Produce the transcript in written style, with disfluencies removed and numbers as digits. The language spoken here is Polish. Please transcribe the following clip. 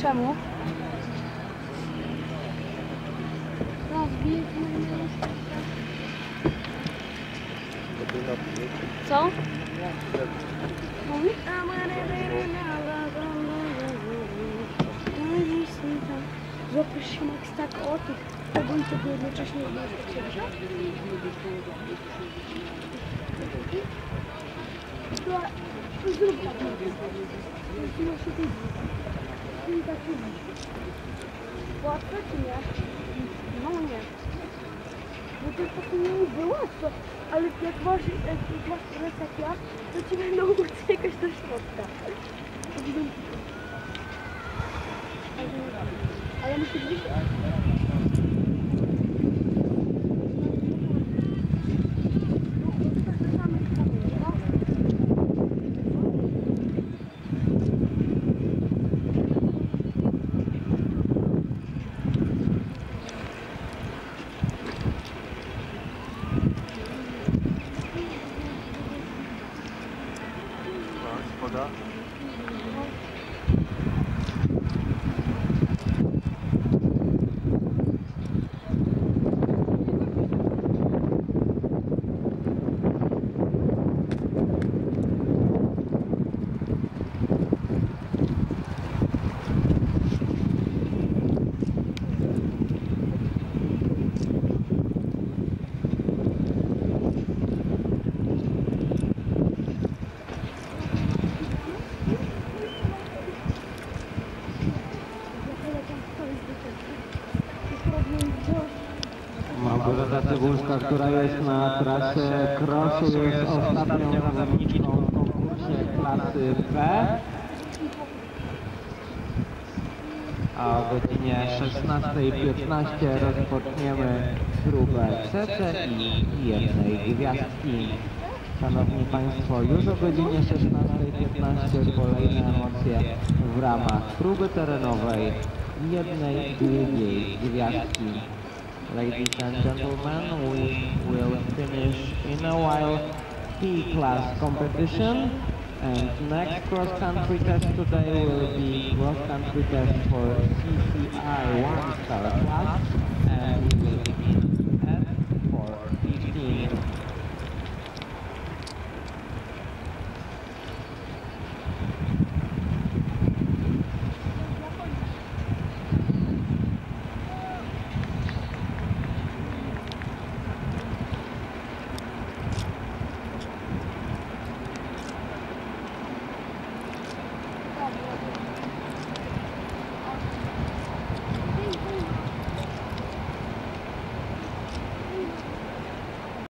Czemu? Co? Złapiesz się Max tak o tych, tego i tego jednocześnie zrób tak. Łatwo czy nie? No nie. Bo to jest takie nie łatwo, ale jak masz stres jak ja, to ci będą uciekać do środka. Ale musisz być... Woda. Małgorzata Cybulska, która jest na trasie crossu, jest ostatnią zawodniczką w konkursie klasy B. A o godzinie 16:15 rozpoczniemy próbę CC i jednej gwiazdki. Szanowni Państwo, już o godzinie 16:15 kolejne emocje w ramach próby terenowej jednej drugiej gwiazdki. Ladies and gentlemen, we will finish in a while P-class competition, and next cross-country test today will be cross-country test for CCI 1-star class, and we will begin